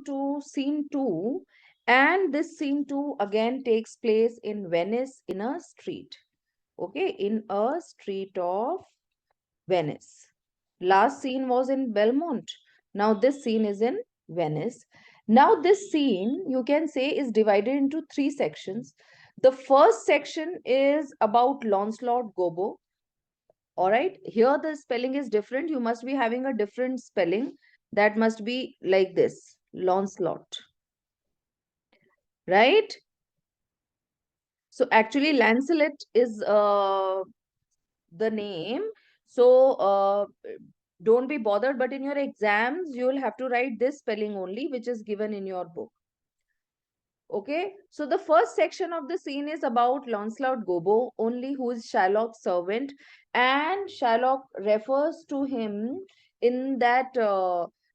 to scene 2, and this scene 2 again takes place in Venice in a street. Okay, in a street of Venice. Last scene was in Belmont. Now this scene is in Venice. Now this scene, you can say, is divided into three sections. The first section is about Lancelot Gobbo. All right, here the spelling is different. You must be having a different spelling. That must be like this, Lancelot, right? So actually, Lancelot is the name. So don't be bothered, but in your exams, you will have to write this spelling only, which is given in your book. Okay, so the first section of the scene is about Lancelot Gobbo, only who is Shylock's servant, and Shylock refers to him in that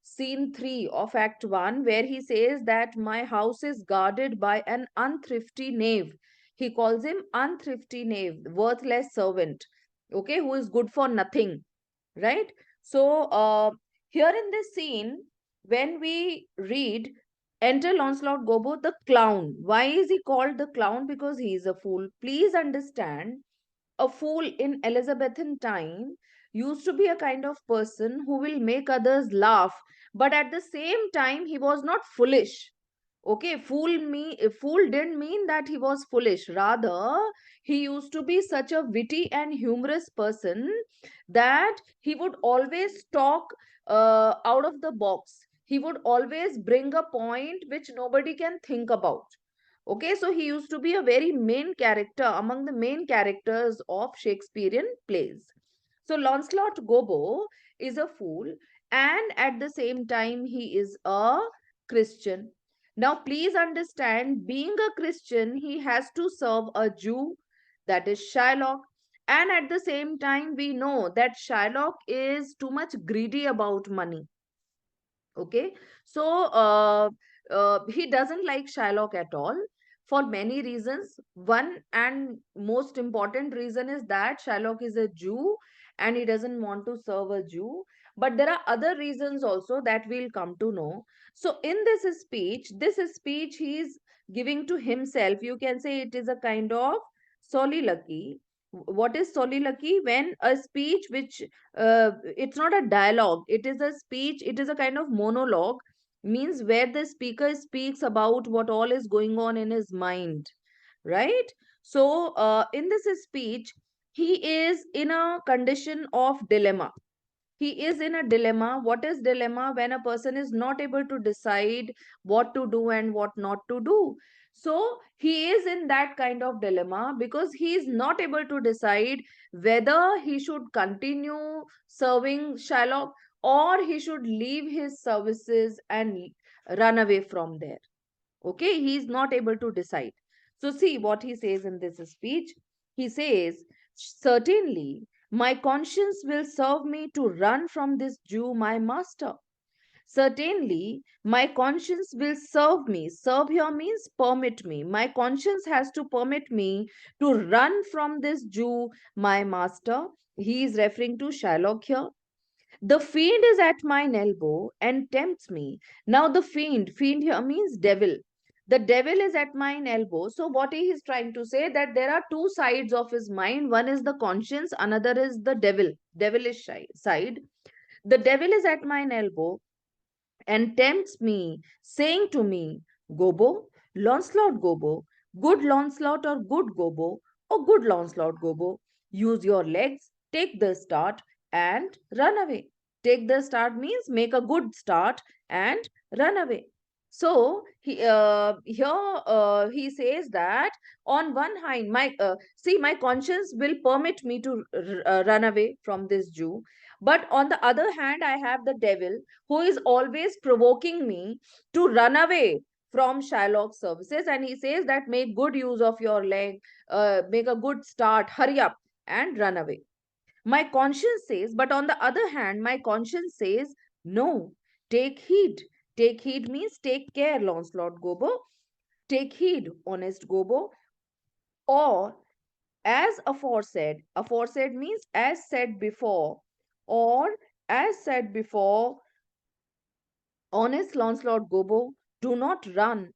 scene 3 of Act 1, where he says that my house is guarded by an unthrifty knave. He calls him unthrifty knave, worthless servant, okay, who is good for nothing, right? So here in this scene, when we read, enter Lancelot Gobbo, the clown. Why is he called the clown? Because he is a fool. Please understand, a fool in Elizabethan time used to be a kind of person who will make others laugh, but at the same time, he was not foolish. Okay, fool didn't mean that he was foolish. Rather, he used to be such a witty and humorous person that he would always talk out of the box. He would always bring a point which nobody can think about. Okay, so he used to be a very main character among the main characters of Shakespearean plays. So Lancelot Gobbo is a fool, and at the same time, he is a Christian. Now, please understand, being a Christian, he has to serve a Jew, that is Shylock. And at the same time, we know that Shylock is too much greedy about money. Okay, so he doesn't like Shylock at all for many reasons. One and most important reason is that Shylock is a Jew and he doesn't want to serve a Jew. But there are other reasons also that we'll come to know. So in this speech he is giving to himself. You can say it is a kind of soliloquy. What is soliloquy? When a speech which it's not a dialogue, it is a speech, it is a kind of monologue, means where the speaker speaks about what all is going on in his mind, right? So in this speech, he is in a condition of dilemma. He is in a dilemma. What is dilemma? When a person is not able to decide what to do and what not to do. So he is in that kind of dilemma because he is not able to decide whether he should continue serving Shylock or he should leave his services and run away from there. Okay, he is not able to decide. So, see what he says in this speech. He says, certainly, my conscience will serve me to run from this Jew, my master. Certainly, my conscience will serve me. Serve here means permit me. My conscience has to permit me to run from this Jew, my master. He is referring to Shylock here. The fiend is at mine elbow and tempts me. Now, the fiend here means devil. The devil is at mine elbow. So, what he is trying to say that there are two sides of his mind. One is the conscience, another is the devilish side. The devil is at mine elbow and tempts me, saying to me, Gobo, Launcelot Gobo, good Launcelot or good Gobo, or good Launcelot Gobo, use your legs, take the start, and run away. Take the start means make a good start and run away. So here he says that on one hand, my conscience will permit me to run away from this Jew, but on the other hand, I have the devil who is always provoking me to run away from Shylock's services. And he says that make good use of your leg, make a good start, hurry up and run away. My conscience says, but on the other hand, my conscience says, no, take heed. Take heed means take care, Launcelot Gobbo. Take heed, honest Gobbo. Or as aforesaid means as said before, or as said before, honest Launcelot Gobbo, do not run.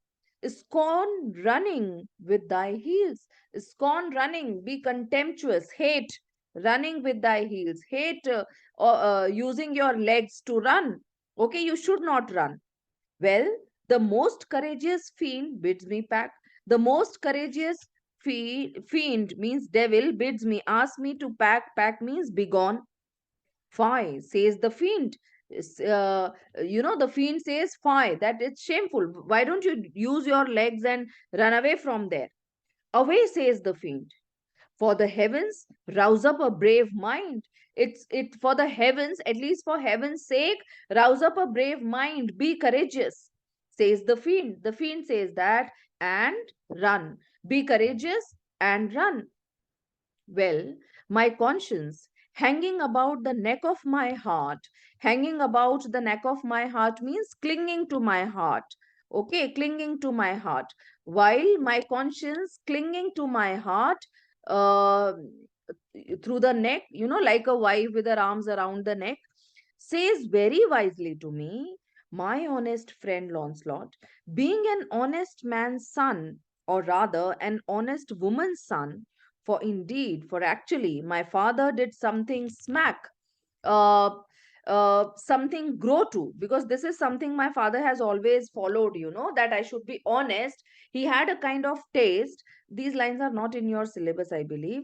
Scorn running with thy heels. Scorn running, be contemptuous, hate running with thy heels, hate using your legs to run. Okay, you should not run. Well, the most courageous fiend bids me pack. The most courageous fiend means devil bids me, asks me to pack. Pack means begone. Fie, says the fiend. The fiend says, fie, that it's shameful. Why don't you use your legs and run away from there? Away, says the fiend. For the heavens, rouse up a brave mind. It for the heavens, at least for heaven's sake, rouse up a brave mind. Be courageous, says the fiend. The fiend says that, and run. Be courageous and run. Well, my conscience, hanging about the neck of my heart, hanging about the neck of my heart means clinging to my heart. Okay, clinging to my heart. While my conscience clinging to my heart, uh, through the neck, like a wife with her arms around the neck, says very wisely to me, my honest friend Launcelot, being an honest man's son, or rather an honest woman's son, for actually, my father did something smack, uh, something grow to, because this is something my father has always followed, that I should be honest. He had a kind of taste. These lines are not in your syllabus, I believe.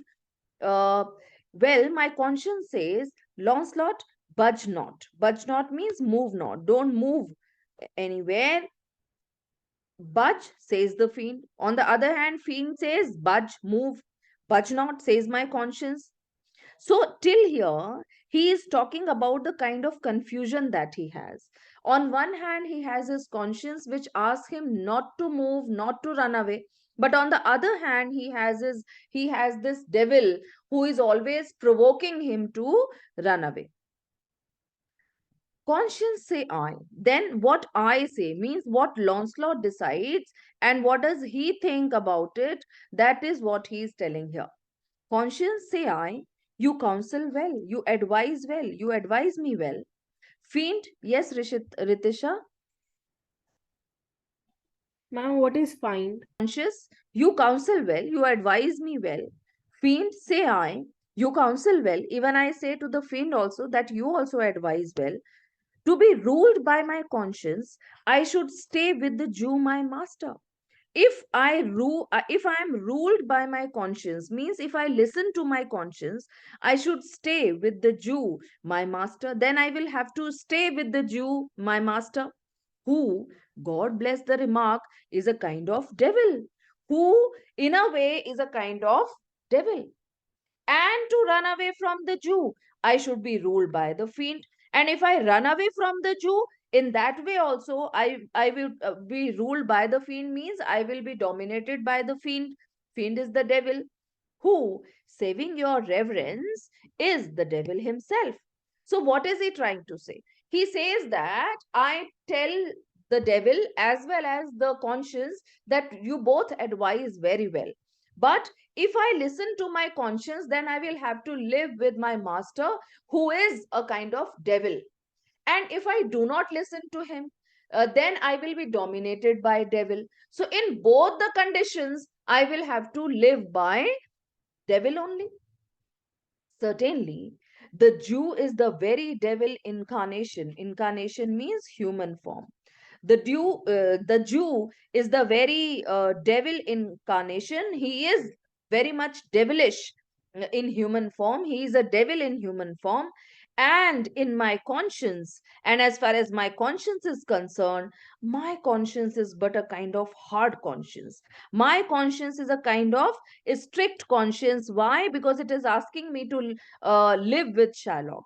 uh, well, my conscience says, Launcelot, budge not. Budge not means move not. Don't move anywhere. Budge, says the fiend. On the other hand, fiend says, budge, move. Budge not, says my conscience. So, till here, he is talking about the kind of confusion that he has. On one hand, he has his conscience, which asks him not to move, not to run away. But on the other hand, he has this devil who is always provoking him to run away. Conscience say I. Then what I say means what Launcelot decides, and what does he think about it? That is what he is telling here. Conscience, say I, you counsel well, you advise well, you advise me well. Fiend, yes, Ritisha. Ma'am, what is find? Conscious, you counsel well, you advise me well. Fiend, say I, you counsel well. Even I say to the fiend also that you also advise well. To be ruled by my conscience, I should stay with the Jew, my master. If I am ruled by my conscience, means if I listen to my conscience, I should stay with the Jew, my master. Then I will have to stay with the Jew, my master, who, God bless the remark, is a kind of devil, who in a way is a kind of devil. And to run away from the Jew, I should be ruled by the fiend. And if I run away from the Jew, in that way also, I will be ruled by the fiend, means I will be dominated by the fiend. Fiend is the devil, who, saving your reverence, is the devil himself. So, what is he trying to say? He says that I tell the devil as well as the conscience that you both advise very well. But if I listen to my conscience, then I will have to live with my master, who is a kind of devil. And if I do not listen to him, then I will be dominated by devil. So in both the conditions, I will have to live by devil only. Certainly, the Jew is the very devil incarnation. Incarnation means human form. The Jew is the very devil incarnation. He is very much devilish in human form. He is a devil in human form. And in my conscience, and as far as my conscience is concerned, my conscience is but a kind of hard conscience. My conscience is a kind of strict conscience. Why? Because it is asking me to live with Shylock,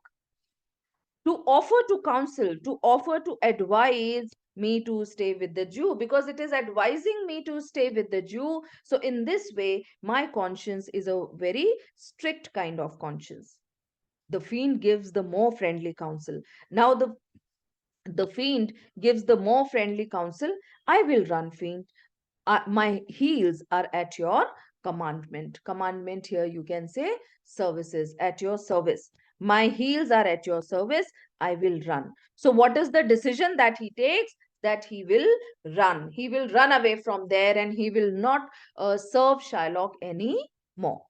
to offer to counsel, to offer to advise me to stay with the Jew, because it is advising me to stay with the Jew. So, in this way, my conscience is a very strict kind of conscience. The fiend gives the more friendly counsel. Now, the fiend gives the more friendly counsel. I will run, fiend. My heels are at your commandment. Commandment here you can say services, at your service. My heels are at your service. I will run. So, what is the decision that he takes? that he will run. He will run away from there and he will not serve Shylock anymore.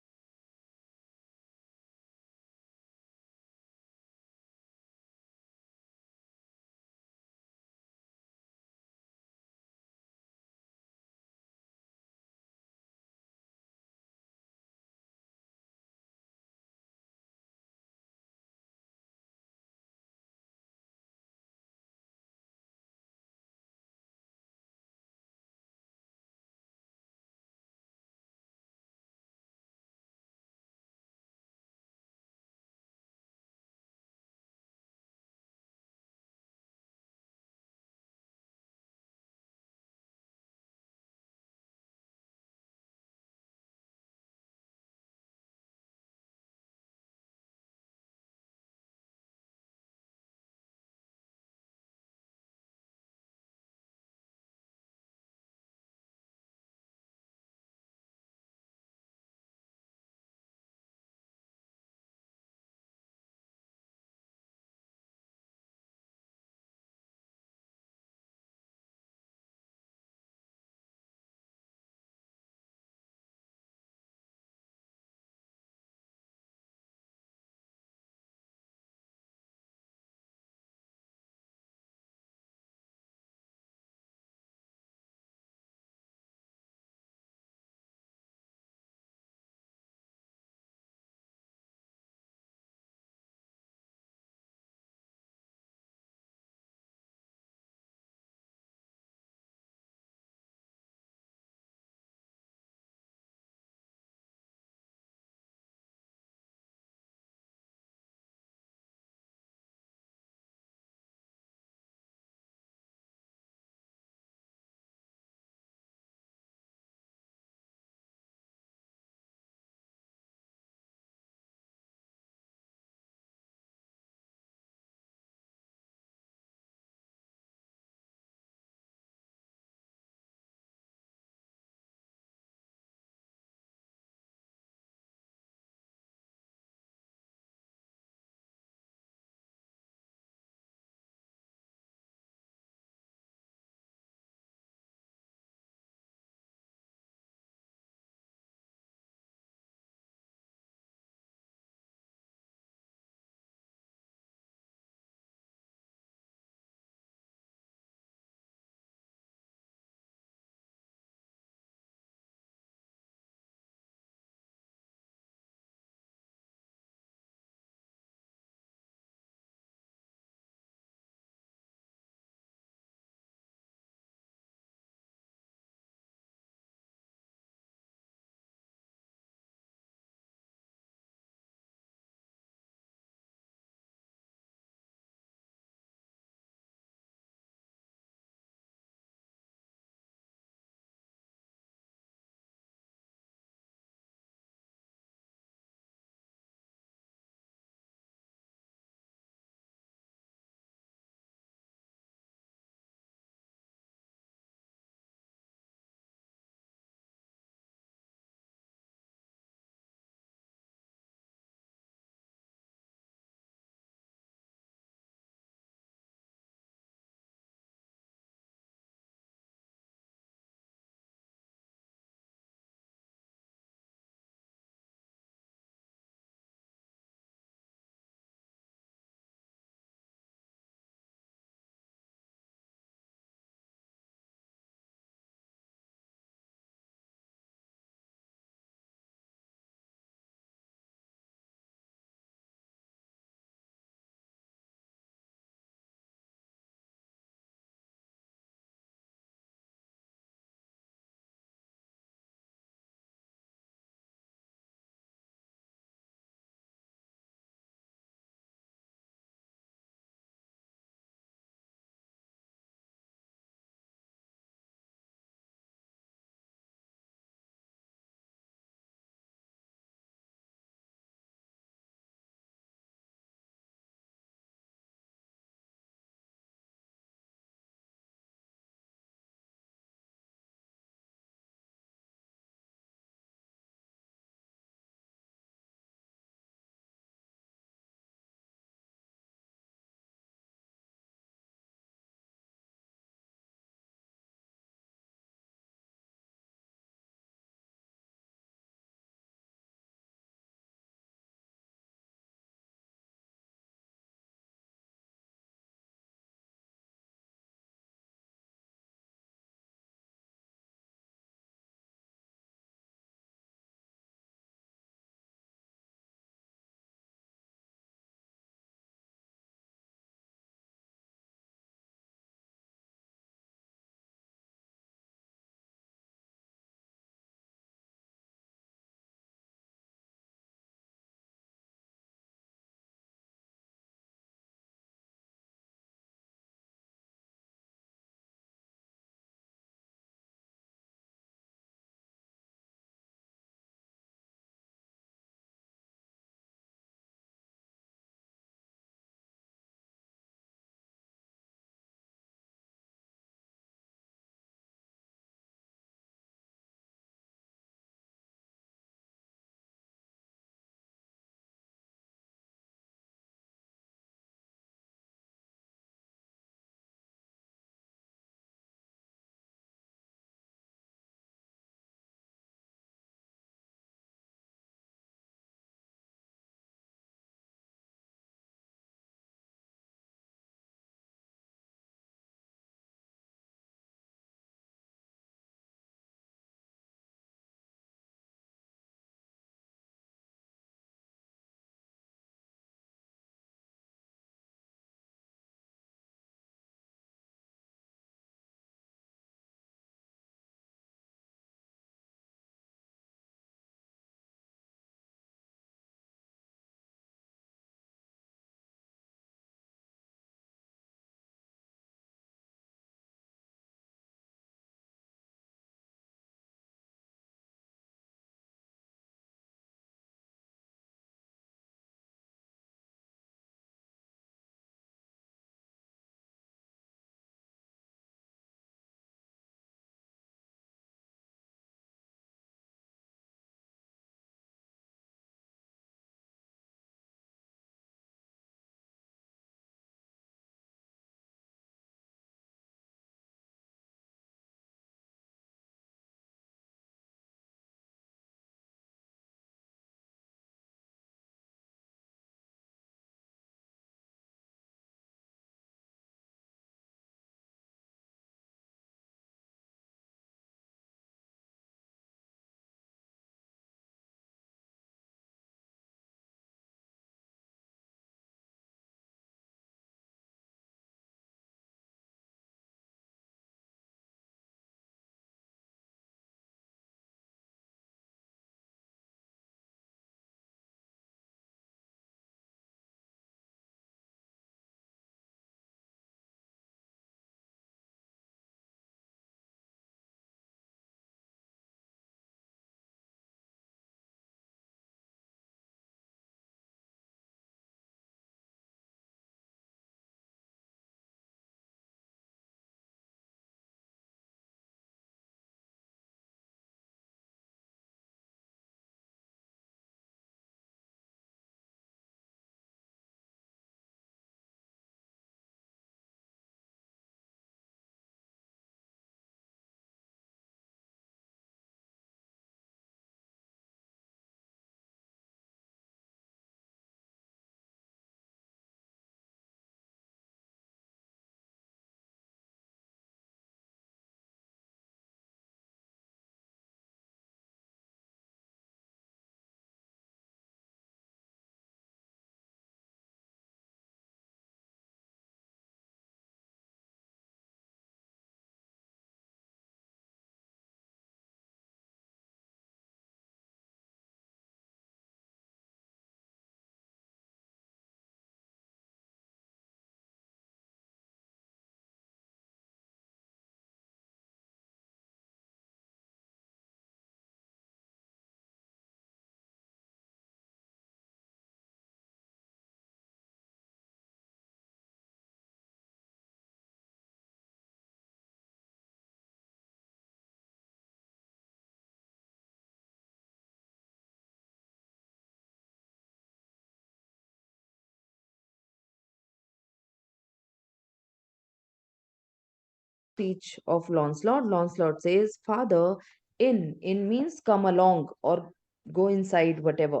speech of Lancelot. Lancelot says, Father, in means come along or go inside, whatever.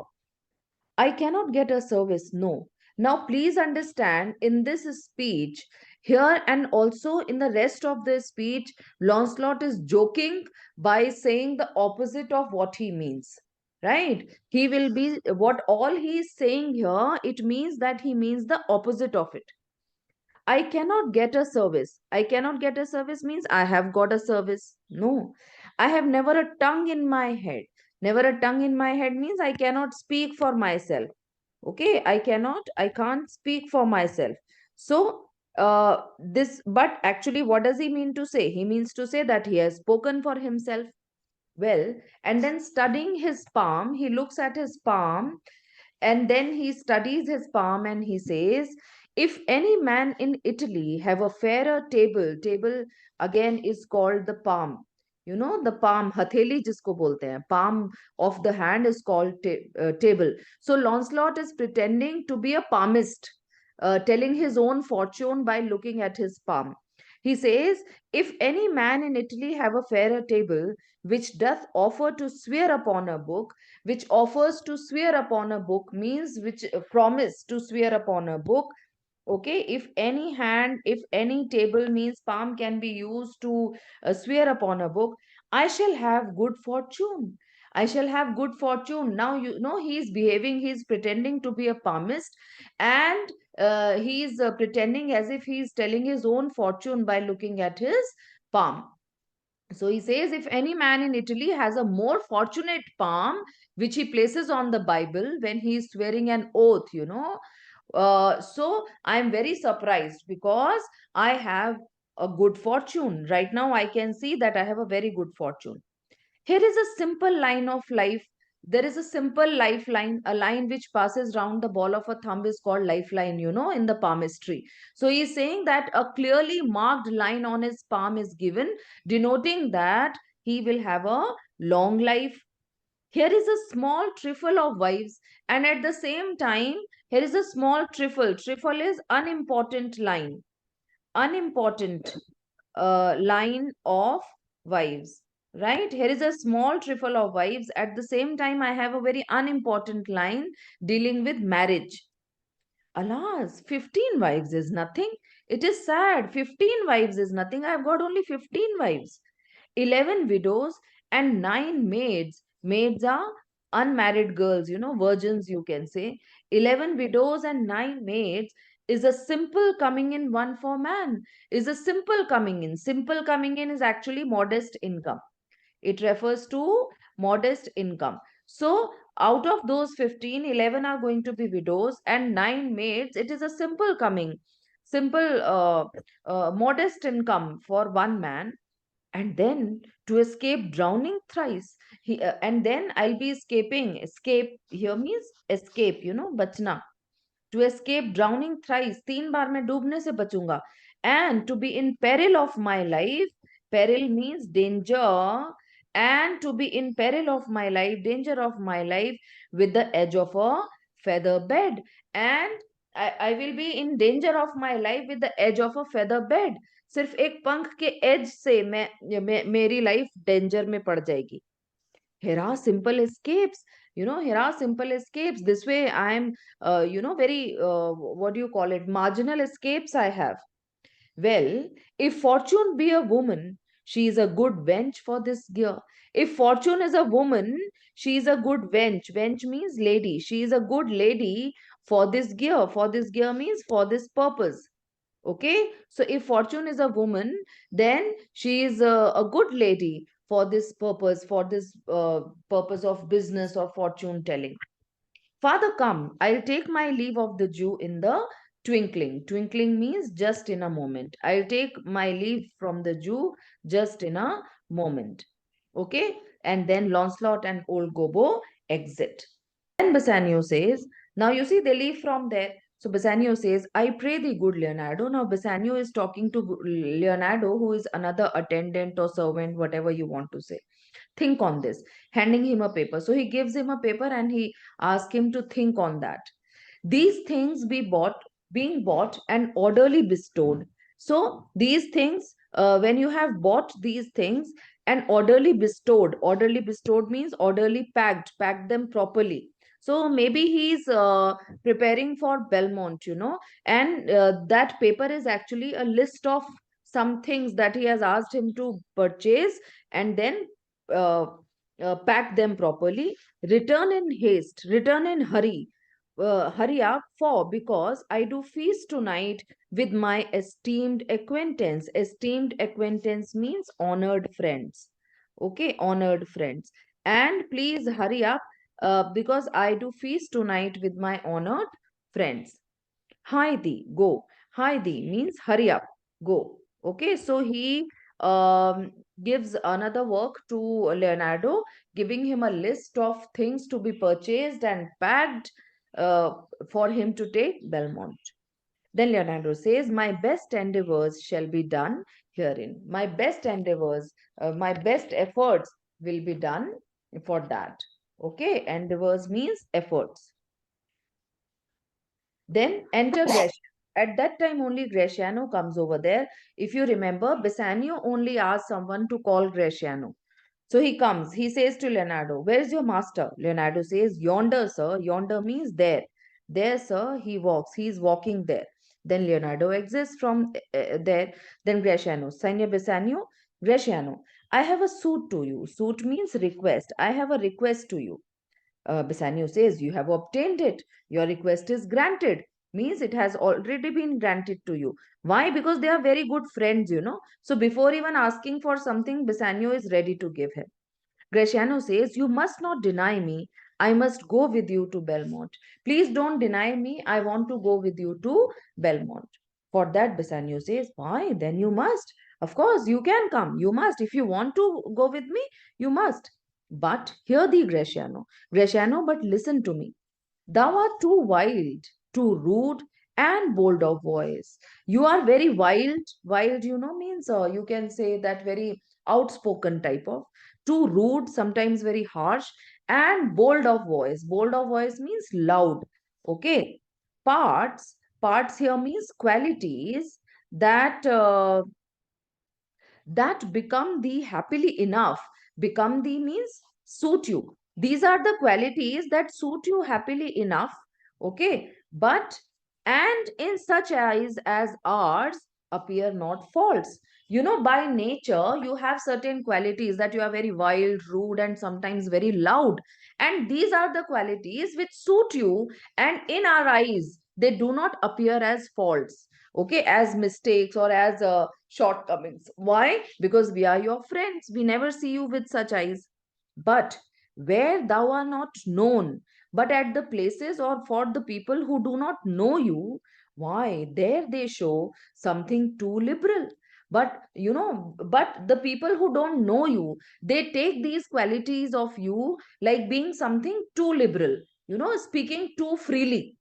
I cannot get a service. No. Now, please understand in this speech, here and also in the rest of the speech, Lancelot is joking by saying the opposite of what he means. Right? He will be what all he is saying here, it means that he means the opposite of it. I cannot get a service. I cannot get a service means I have got a service. No. I have never a tongue in my head. Never a tongue in my head means I cannot speak for myself. Okay, I can't speak for myself. So, but actually, what does he mean to say? He means to say that he has spoken for himself. Well, and then studying his palm, he looks at his palm and then he studies his palm and he says, if any man in Italy have a fairer table again is called the palm. You know, the palm, hatheli jisko bolte hain, palm of the hand is called table. So Lancelot is pretending to be a palmist, telling his own fortune by looking at his palm. He says, if any man in Italy have a fairer table, which doth offer to swear upon a book, which offers to swear upon a book means which promise to swear upon a book. Okay, if any hand, if any table means palm can be used to swear upon a book, I shall have good fortune. I shall have good fortune. Now, you know, he is behaving, he is pretending to be a palmist, and he is pretending as if he is telling his own fortune by looking at his palm. So he says, if any man in Italy has a more fortunate palm, which he places on the Bible when he is swearing an oath, you know. So I'm very surprised because I have a good fortune. Right now, I can see that I have a very good fortune. Here is a simple line of life. There is a simple lifeline, a line which passes round the ball of a thumb is called lifeline, you know, in the palmistry. So he is saying that a clearly marked line on his palm is given, denoting that he will have a long life. Here is a small trifle of wives, and at the same time, here is a small trifle. Trifle is unimportant line, unimportant line of wives, right? Here is a small trifle of wives. At the same time, I have a very unimportant line dealing with marriage. Alas, 15 wives is nothing. It is sad. 15 wives is nothing. I've got only 15 wives. 11 widows and 9 maids. Maids are unmarried girls, you know, virgins, you can say. 11 widows and 9 maids is a simple coming in one for man. Is a simple coming in. Simple coming in is actually modest income. It refers to modest income. So, out of those 15, 11 are going to be widows and 9 maids. It is a simple coming, simple, modest income for one man. And then to escape drowning thrice, and then I'll be escaping. Escape here means escape, you know, bachna. To escape drowning thrice, 3 बार मैं डूबने से बचूंगा. And to be in peril of my life, peril means danger, and to be in peril of my life, danger of my life, with the edge of a feather bed. And I will be in danger of my life with the edge of a feather bed. सिर्फ एक पंख के as से मेरी life danger में पड़ जाएगी. Here are simple escapes. You know, here are simple escapes. This way I am, you know, very, what do you call it, marginal escapes I have. Well, if fortune be a woman, she is a good wench for this gear. If fortune is a woman, she is a good wench. Wench means lady. She is a good lady for this gear. For this gear means for this purpose. Okay, so if fortune is a woman, then she is a good lady for this purpose, for this purpose of business or fortune telling. Father, come, I'll take my leave of the Jew in the twinkling. Twinkling means just in a moment. I'll take my leave from the Jew just in a moment. Okay, and then Launcelot and old Gobo exit. Then Bassanio says, now you see, they leave from there. So Bassanio says, I pray thee, good Leonardo. Now Bassanio is talking to Leonardo, who is another attendant or servant, whatever you want to say. Think on this, handing him a paper. So he gives him a paper and he asks him to think on that. These things be bought, being bought and orderly bestowed. So these things when you have bought these things and orderly bestowed means orderly packed them properly. So maybe he's preparing for Belmont, and that paper is actually a list of some things that he has asked him to purchase, and then uh, pack them properly. Return in haste, return in hurry, hurry up, for because I do feast tonight with my esteemed acquaintance. Esteemed acquaintance means honored friends. Okay, honored friends. And please hurry up, because I do feast tonight with my honored friends. Hi thee, go. Hi thee means hurry up, go. Okay, so he gives another work to Leonardo, giving him a list of things to be purchased and packed uh, for him to take Belmont. Then Leonardo says, my best endeavors shall be done herein. My best endeavors, my best efforts will be done for that. Okay, endeavors means efforts. Then enter Gratiano. At that time, only Gratiano comes over there. If you remember, Bassanio only asked someone to call Gratiano. So he comes, he says to Leonardo, where's your master? Leonardo says, yonder, sir. Yonder means there. There, sir, he walks. He is walking there. Then Leonardo exits from there. Then Gratiano, Signor Bassanio, Gratiano, I have a suit to you. Suit means request. I have a request to you. Bassanio says, you have obtained it. Your request is granted. Means it has already been granted to you. Why? Because they are very good friends. So before even asking for something, Bassanio is ready to give him. Gratiano says, you must not deny me. I must go with you to Belmont. Please don't deny me. I want to go with you to Belmont. For that, Bassanio says, why? Then you must. Of course, you can come. You must. If you want to go with me, you must. But hear thee, Gratiano. Gratiano, but listen to me. Thou art too wild, too rude, and bold of voice. You are very wild. Wild, means you can say that very outspoken type of. Too rude, sometimes very harsh, and bold of voice. Bold of voice means loud. Okay. Parts here means qualities that become the happily enough. Become the means suit you. These are the qualities that suit you happily enough. Okay, but and in such eyes as ours appear not faults. By nature you have certain qualities that you are very wild, rude, and sometimes very loud, and these are the qualities which suit you, and in our eyes they do not appear as faults, okay, as mistakes or as shortcomings. Why? Because we are your friends. We never see you with such eyes. But where thou art not known, but at the places or for the people who do not know you, why, there they show something too liberal. But the people who don't know you, they take these qualities of you like being something too liberal, speaking too freely.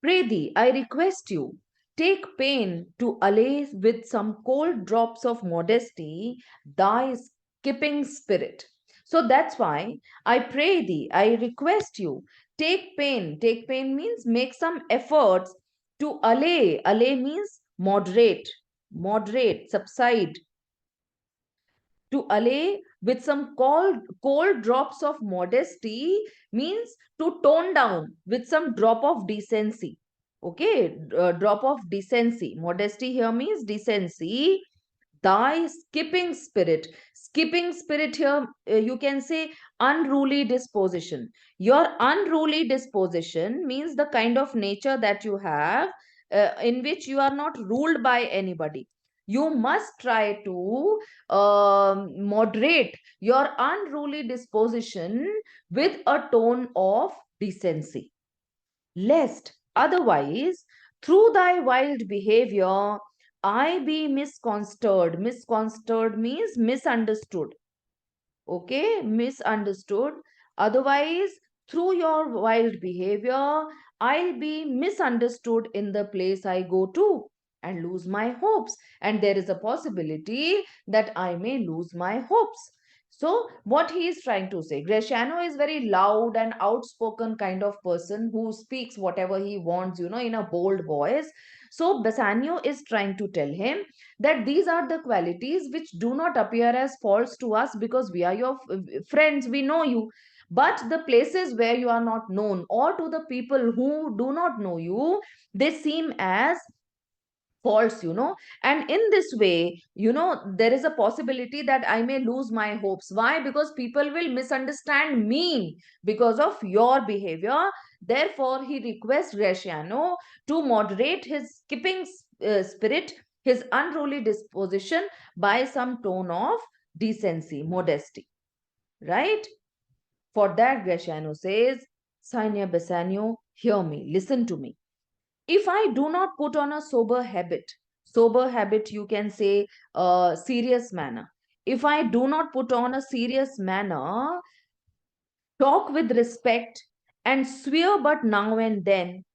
Pray thee, I request you, take pain to allay with some cold drops of modesty thy skipping spirit. So that's why I pray thee, I request you, take pain. Take pain means make some efforts to allay. Allay means moderate, subside, to allay with some cold drops of modesty means to tone down with some drop of decency. Okay, drop of decency. Modesty here means decency. Thy skipping spirit. Skipping spirit here, you can say unruly disposition. Your unruly disposition means the kind of nature that you have, in which you are not ruled by anybody. You must try to moderate your unruly disposition with a tone of decency, lest otherwise, through thy wild behavior, I be misconstrued. Misconstrued means misunderstood. Okay, misunderstood. Otherwise, through your wild behavior, I'll be misunderstood in the place I go to and lose my hopes. And there is a possibility that I may lose my hopes. So what he is trying to say, Greciano is very loud and outspoken kind of person who speaks whatever he wants, in a bold voice. So Bassanio is trying to tell him that these are the qualities which do not appear as faults to us because we are your friends, we know you. But the places where you are not known, or to the people who do not know you, they seem as faults. And in this way, there is a possibility that I may lose my hopes. Why? Because people will misunderstand me because of your behavior. Therefore he requests Graciano to moderate his skipping spirit, his unruly disposition, by some tone of decency, modesty, right? For that, Graciano says, Sanya Bassanio, hear me, listen to me. If I do not put on a sober habit, you can say serious manner. If I do not put on a serious manner, talk with respect, and swear but now and then,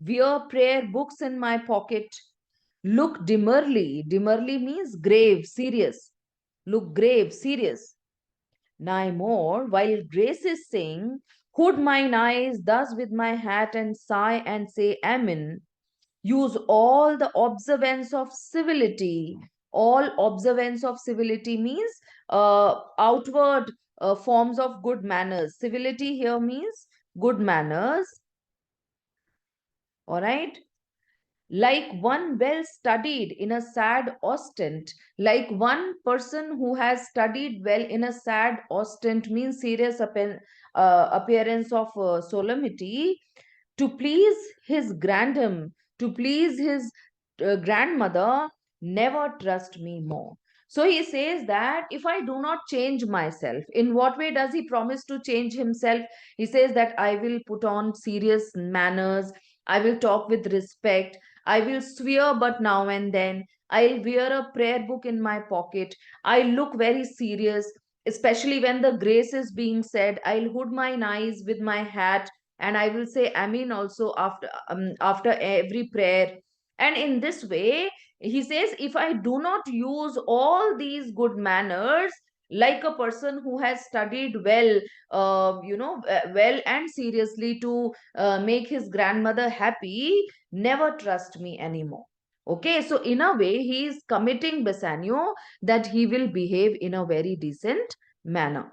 wear prayer books in my pocket, look demurely means grave, serious, look grave, serious. Nay more, while graces sing, hood mine eyes thus with my hat and sigh and say amen, use all the observance of civility. All observance of civility means outward forms of good manners. Civility here means good manners. All right. Like one well studied in a sad ostent, like one person who has studied well in a sad ostent means serious appearance of solemnity, to please his grandam, to please his grandmother, never trust me more. So he says that if I do not change myself, in what way does he promise to change himself? He says that I will put on serious manners, I will talk with respect, I will swear but now and then, I'll wear a prayer book in my pocket, I look very serious, especially when the grace is being said, I'll hood my eyes with my hat, and I will say amen also after every prayer. And in this way, he says, if I do not use all these good manners, like a person who has studied well, well and seriously, to make his grandmother happy, never trust me anymore. Okay, so in a way he is committing Bassanio that he will behave in a very decent manner.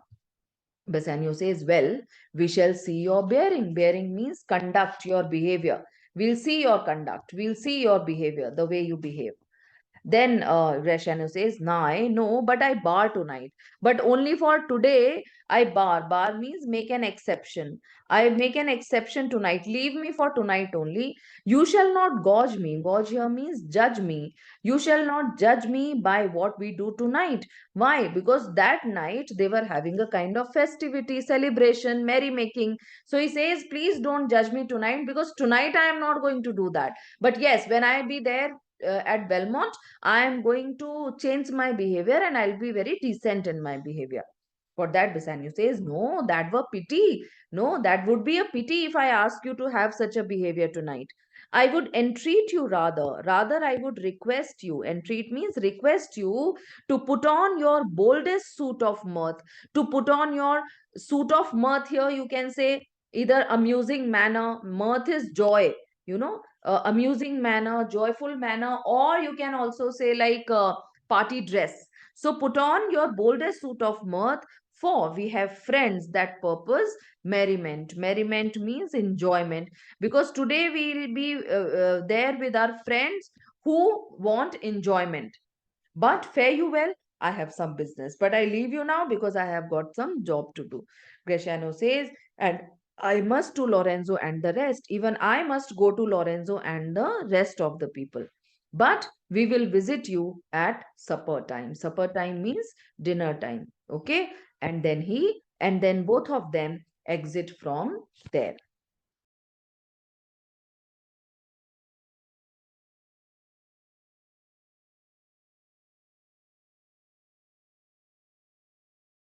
Bassanio says, well, we shall see your bearing. Bearing means conduct, your behavior. We'll see your conduct. We'll see your behavior, the way you behave. Then Rashanu says, Nai, no, but I bar tonight. But only for today, I bar. Bar means make an exception. I make an exception tonight. Leave me for tonight only. You shall not gauge me. Gauge here means judge me. You shall not judge me by what we do tonight. Why? Because that night they were having a kind of festivity, celebration, merrymaking. So he says, please don't judge me tonight, because tonight I am not going to do that. But yes, when I be there at Belmont, I am going to change my behavior and I'll be very decent in my behavior. For that, Bassanio says, no, that were pity. No, that would be a pity if I ask you to have such a behavior tonight. I would entreat you rather. Rather, I would request you. Entreat means request you to put on your boldest suit of mirth. To put on your suit of mirth here, you can say either amusing manner. Mirth is joy, amusing manner, joyful manner, or you can also say like party dress. So put on your boldest suit of mirth, for we have friends that purpose merriment. Merriment means enjoyment, because today we will be there with our friends who want enjoyment. But fare you well, I have some business. But I leave you now because I have got some job to do. Graciano says, and I must to Lorenzo and the rest. Even I must go to Lorenzo and the rest of the people. But we will visit you at supper time. Supper time means dinner time. Okay. And then both of them exit from there.